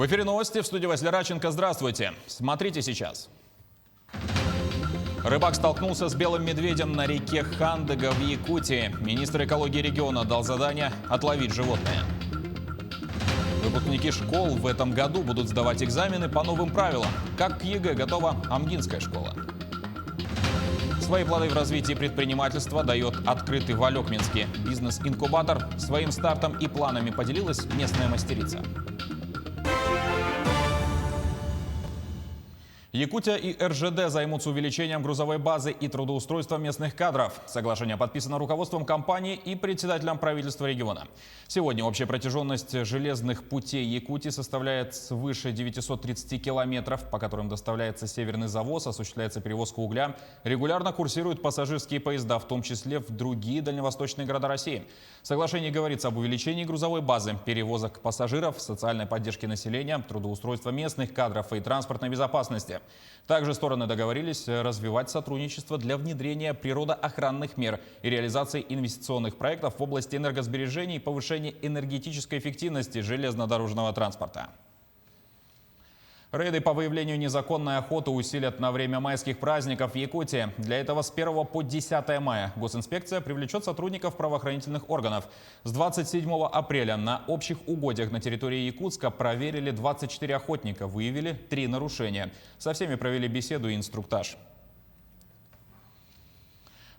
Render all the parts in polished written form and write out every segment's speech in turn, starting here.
В эфире новости, в студии Василий Раченко. Здравствуйте. Смотрите сейчас. Рыбак столкнулся с белым медведем на реке Хандыга в Якутии. Министр экологии региона дал задание отловить животное. Выпускники школ в этом году будут сдавать экзамены по новым правилам. Как к ЕГЭ готова Амгинская школа. Свои плоды в развитии предпринимательства дает открытый в Алекминске бизнес-инкубатор. Своим стартом и планами поделилась местная мастерица. Якутия и РЖД займутся увеличением грузовой базы и трудоустройством местных кадров. Соглашение подписано руководством компании и председателем правительства региона. Сегодня общая протяженность железных путей Якутии составляет свыше 930 километров, по которым доставляется северный завоз, осуществляется перевозка угля. Регулярно курсируют пассажирские поезда, в том числе в другие дальневосточные города России. В соглашении говорится об увеличении грузовой базы, перевозок пассажиров, социальной поддержки населения, трудоустройства местных кадров и транспортной безопасности. Также стороны договорились развивать сотрудничество для внедрения природоохранных мер и реализации инвестиционных проектов в области энергосбережения и повышения энергетической эффективности железнодорожного транспорта. Рейды по выявлению незаконной охоты усилят на время майских праздников в Якутии. Для этого с 1 по 10 мая госинспекция привлечет сотрудников правоохранительных органов. С 27 апреля на общих угодьях на территории Якутска проверили 24 охотника, выявили 3 нарушения. Со всеми провели беседу и инструктаж.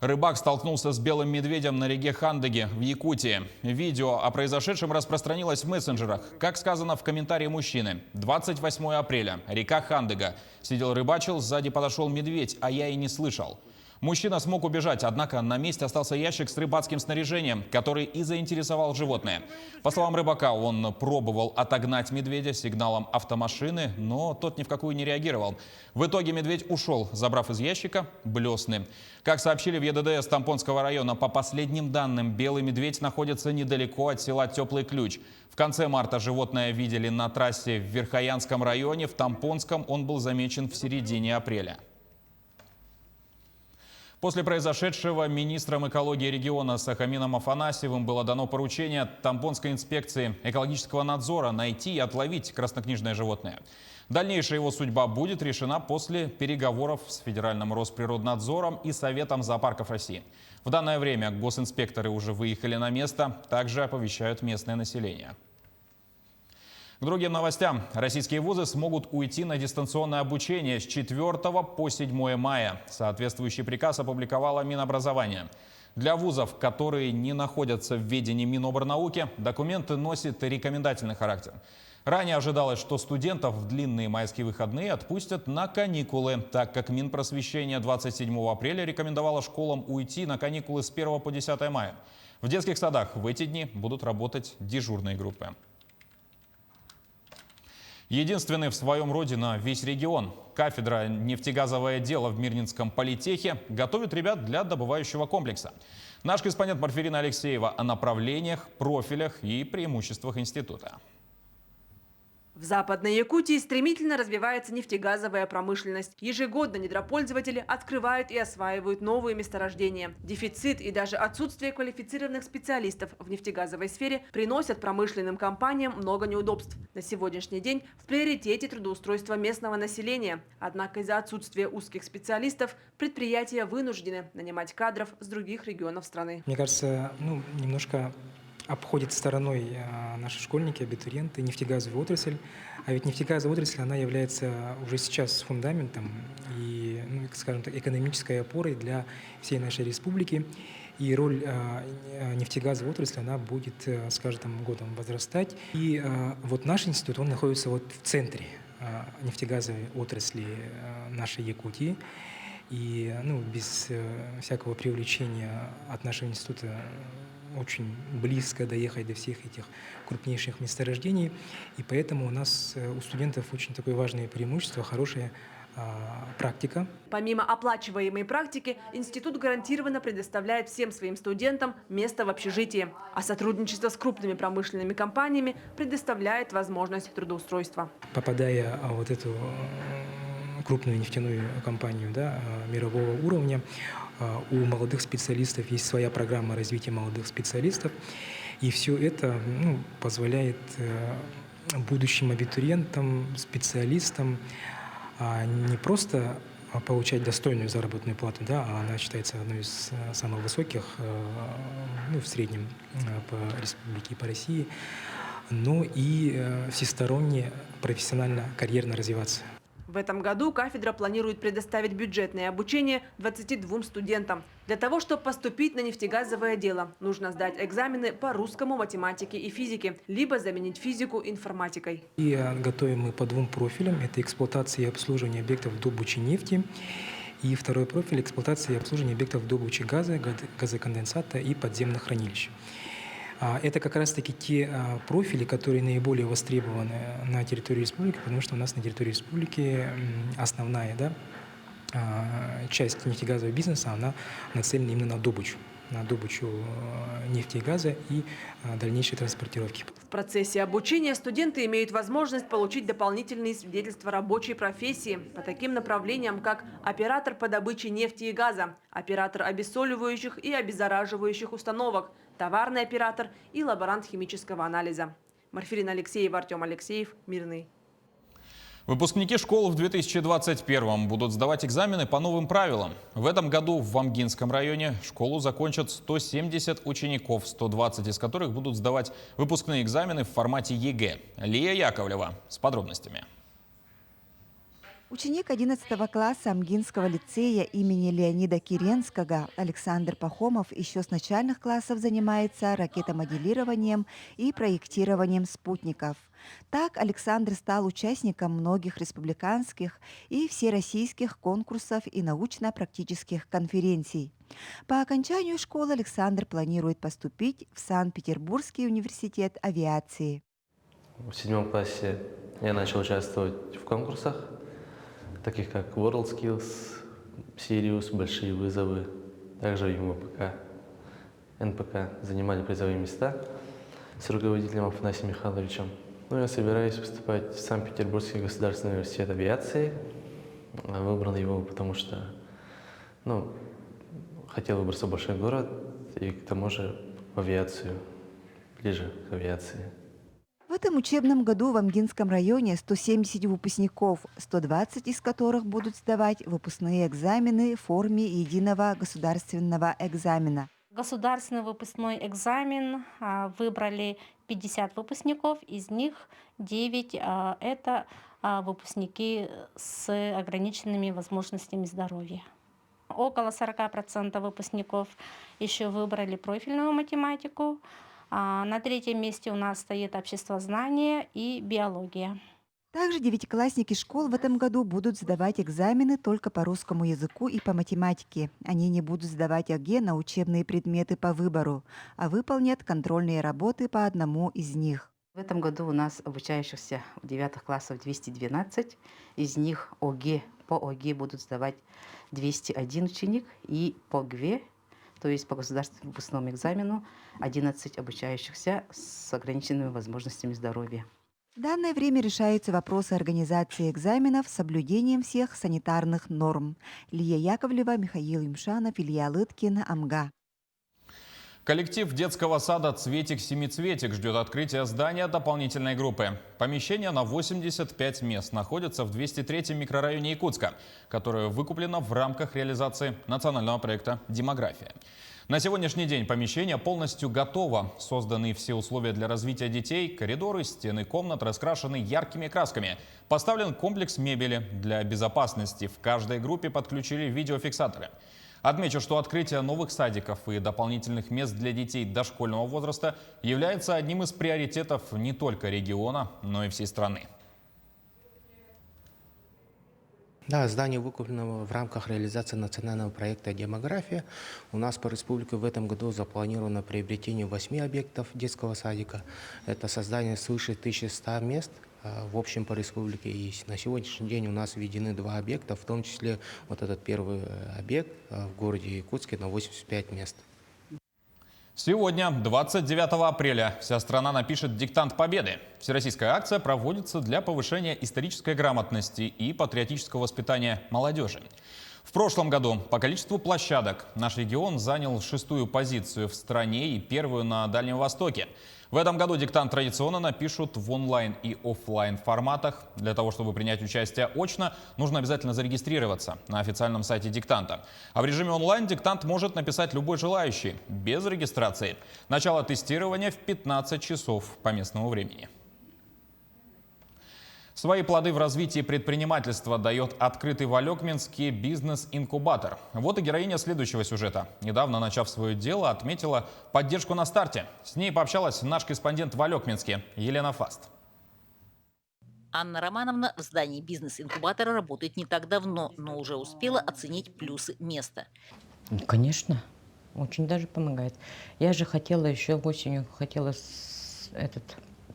Рыбак столкнулся с белым медведем на реке Хандыге в Якутии. Видео о произошедшем распространилось в мессенджерах. Как сказано в комментарии мужчины, 28 апреля, река Хандыга. Сидел рыбачил, сзади подошел медведь, а я и не слышал. Мужчина смог убежать, однако на месте остался ящик с рыбацким снаряжением, который и заинтересовал животное. По словам рыбака, он пробовал отогнать медведя сигналом автомашины, но тот ни в какую не реагировал. В итоге медведь ушел, забрав из ящика блесны. Как сообщили в ЕДДС Тампонского района, по последним данным, белый медведь находится недалеко от села Теплый Ключ. В конце марта животное видели на трассе в Верхоянском районе, в Тампонском он был замечен в середине апреля. После произошедшего министром экологии региона Сахамином Афанасьевым было дано поручение Тампонской инспекции экологического надзора найти и отловить краснокнижное животное. Дальнейшая его судьба будет решена после переговоров с Федеральным Росприроднадзором и Советом зоопарков России. В данное время госинспекторы уже выехали на место, также оповещают местное население. К другим новостям. Российские вузы смогут уйти на дистанционное обучение с 4 по 7 мая. Соответствующий приказ опубликовало Минобразование. Для вузов, которые не находятся в ведении Миноборнауки, документы носят рекомендательный характер. Ранее ожидалось, что студентов в длинные майские выходные отпустят на каникулы, так как Минпросвещение 27 апреля рекомендовало школам уйти на каникулы с 1 по 10 мая. В детских садах в эти дни будут работать дежурные группы. Единственный в своем роде на весь регион. Кафедра «Нефтегазовое дело» в Мирнинском политехе готовит ребят для добывающего комплекса. Наш корреспондент Марферина Алексеева о направлениях, профилях и преимуществах института. В Западной Якутии стремительно развивается нефтегазовая промышленность. Ежегодно недропользователи открывают и осваивают новые месторождения. Дефицит и даже отсутствие квалифицированных специалистов в нефтегазовой сфере приносят промышленным компаниям много неудобств. На сегодняшний день в приоритете трудоустройство местного населения. Однако из-за отсутствия узких специалистов предприятия вынуждены нанимать кадров с других регионов страны. Мне кажется, немножко обходят стороной наши школьники, абитуриенты, нефтегазовую отрасль. А ведь нефтегазовая отрасль, она является уже сейчас фундаментом и, скажем так, экономической опорой для всей нашей республики. И роль нефтегазовой отрасли, она будет с каждым годом возрастать. И вот наш институт, он находится вот в центре нефтегазовой отрасли нашей Якутии. И без всякого привлечения от нашего института очень близко доехать до всех этих крупнейших месторождений. И поэтому у нас, у студентов, очень такое важное преимущество, хорошая практика. Помимо оплачиваемой практики, институт гарантированно предоставляет всем своим студентам место в общежитии. А сотрудничество с крупными промышленными компаниями предоставляет возможность трудоустройства. Попадая в вот эту крупную нефтяную компанию мирового уровня, у молодых специалистов есть своя программа развития молодых специалистов. И все это позволяет будущим абитуриентам, специалистам не просто получать достойную заработную плату, да, а она считается одной из самых высоких, ну, в среднем по республике и по России, но и всесторонне профессионально, карьерно развиваться. В этом году кафедра планирует предоставить бюджетное обучение 22 студентам. Для того, чтобы поступить на нефтегазовое дело, нужно сдать экзамены по русскому, математике и физике, либо заменить физику информатикой. И готовим мы по двум профилям. Это эксплуатация и обслуживание объектов добычи нефти. И второй профиль – эксплуатация и обслуживание объектов добычи газа, газоконденсата и подземных хранилищ. Это как раз-таки те профили, которые наиболее востребованы на территории республики, потому что у нас на территории республики основная, да, часть нефтегазового бизнеса, она нацелена именно на добычу нефти и газа и дальнейшей транспортировки. В процессе обучения студенты имеют возможность получить дополнительные свидетельства рабочей профессии по таким направлениям, как оператор по добыче нефти и газа, оператор обессоливающих и обеззараживающих установок, товарный оператор и лаборант химического анализа. Марфирина Алексеева, Артем Алексеев, Мирный. Выпускники школ в 2021 будут сдавать экзамены по новым правилам. В этом году в Вамгинском районе школу закончат 170 учеников, 120 из которых будут сдавать выпускные экзамены в формате ЕГЭ. Лия Яковлева с подробностями. Ученик 11 класса Амгинского лицея имени Леонида Киренского Александр Пахомов еще с начальных классов занимается ракетомоделированием и проектированием спутников. Так Александр стал участником многих республиканских и всероссийских конкурсов и научно-практических конференций. По окончанию школы Александр планирует поступить в Санкт-Петербургский университет авиации. В 7 классе я начал участвовать в конкурсах, таких как WorldSkills, Sirius, Большие вызовы, также в МВПК, НПК занимали призовые места с руководителем Афанасием Михайловичем. Ну, я собираюсь поступать в Санкт-Петербургский государственный университет авиации. Выбрал его, потому что хотел выбраться в большой город и к тому же в авиацию, ближе к авиации. В этом учебном году в Амгинском районе 170 выпускников, 120 из которых будут сдавать выпускные экзамены в форме единого государственного экзамена. Государственный выпускной экзамен выбрали 50 выпускников, из них 9 – это выпускники с ограниченными возможностями здоровья. Около 40% выпускников еще выбрали профильную математику. На третьем месте у нас стоит обществознание и биология. Также девятиклассники школ в этом году будут сдавать экзамены только по русскому языку и по математике. Они не будут сдавать ЕГЭ на учебные предметы по выбору, а выполнят контрольные работы по одному из них. В этом году у нас обучающихся в 9 классах 212. Из них по ОГЭ будут сдавать 201 ученик и по ГВЕ, то есть по государственному выпускному экзамену, 11 обучающихся с ограниченными возможностями здоровья. В данное время решаются вопросы организации экзаменов с соблюдением всех санитарных норм. Лия Яковлева, Михаил Юмшанов, Илья Лыткин, Амга. Коллектив детского сада «Цветик-семицветик» ждет открытия здания дополнительной группы. Помещение на 85 мест находится в 203-м микрорайоне Якутска, которое выкуплено в рамках реализации национального проекта «Демография». На сегодняшний день помещение полностью готово. Созданы все условия для развития детей. Коридоры, стены комнат раскрашены яркими красками. Поставлен комплекс мебели. Для безопасности в каждой группе подключили видеофиксаторы. Отмечу, что открытие новых садиков и дополнительных мест для детей дошкольного возраста является одним из приоритетов не только региона, но и всей страны. Да, здание выкуплено в рамках реализации национального проекта «Демография». У нас по республике в этом году запланировано приобретение 8 объектов детского садика. Это создание свыше 1100 мест в общем по республике. И на сегодняшний день у нас введены 2 объекта, в том числе вот этот первый объект в городе Якутске на 85 мест. Сегодня, 29 апреля, вся страна напишет диктант Победы. Всероссийская акция проводится для повышения исторической грамотности и патриотического воспитания молодежи. В прошлом году по количеству площадок наш регион занял 6-ю позицию в стране и 1-ю на Дальнем Востоке. В этом году диктант традиционно напишут в онлайн и офлайн форматах. Для того, чтобы принять участие очно, нужно обязательно зарегистрироваться на официальном сайте диктанта. А в режиме онлайн диктант может написать любой желающий, без регистрации. Начало тестирования в 15 часов по местному времени. Свои плоды в развитии предпринимательства дает открытый в Алекминске бизнес-инкубатор. Вот и героиня следующего сюжета. Недавно, начав свое дело, отметила поддержку на старте. С ней пообщалась наш корреспондент в Алекминске Елена Фаст. Анна Романовна в здании бизнес-инкубатора работает не так давно, но уже успела оценить плюсы места. Конечно, очень даже помогает. Я же хотела еще осенью,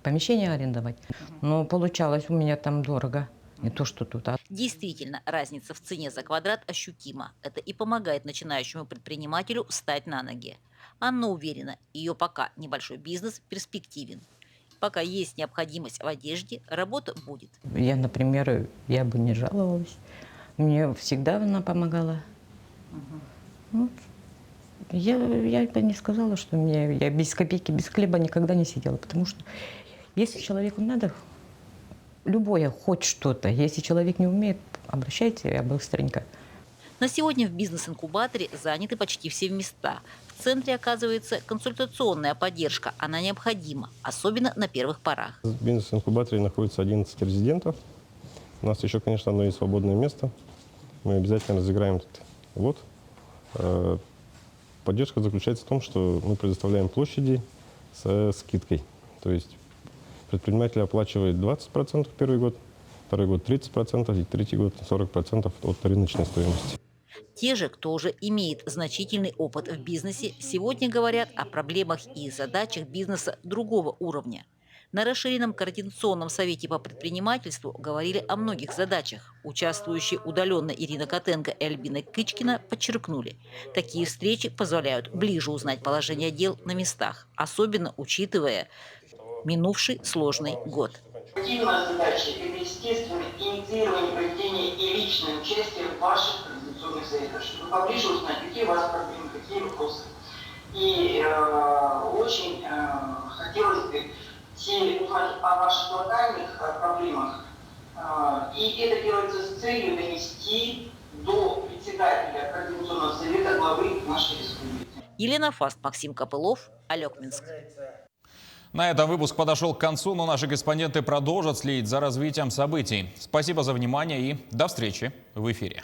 помещение арендовать, но получалось у меня там дорого, не то что тут. Действительно, разница в цене за квадрат ощутима. Это и помогает начинающему предпринимателю встать на ноги. Анна уверена, ее пока небольшой бизнес перспективен. Пока есть необходимость в одежде, работа будет. Я, например, я бы не жаловалась. Мне всегда она помогала. Вот. Я бы не сказала, что я без копейки, без хлеба никогда не сидела, потому что если человеку надо, любое, хоть что-то, если человек не умеет, обращайтесь, я быстренько. На сегодня в бизнес-инкубаторе заняты почти все места. В центре оказывается консультационная поддержка. Она необходима, особенно на первых порах. В бизнес-инкубаторе находится 11 резидентов. У нас еще, конечно, одно есть свободное место. Мы обязательно разыграем этот лот. Поддержка заключается в том, что мы предоставляем площади со скидкой. То есть предприниматель оплачивает 20% первый год, второй год 30% и третий год 40% от рыночной стоимости. Те же, кто уже имеет значительный опыт в бизнесе, сегодня говорят о проблемах и задачах бизнеса другого уровня. На расширенном координационном совете по предпринимательству говорили о многих задачах. Участвующие удаленно Ирина Котенко и Альбина Кычкина подчеркнули, такие встречи позволяют ближе узнать положение дел на местах, особенно учитывая минувший сложный год. Какие у нас задачи? Это, естественно, инициирование проведения и личное участие в ваших координационных советах, чтобы поближе узнать, какие у вас проблемы, какие вопросы. И очень хотелось бы узнать о ваших локальных проблемах. И это делается с целью донести до председателя координационного совета главы нашей республики. Елена Фаст, Максим Копылов, Алекминск. На этом выпуск подошел к концу, но наши корреспонденты продолжат следить за развитием событий. Спасибо за внимание и до встречи в эфире.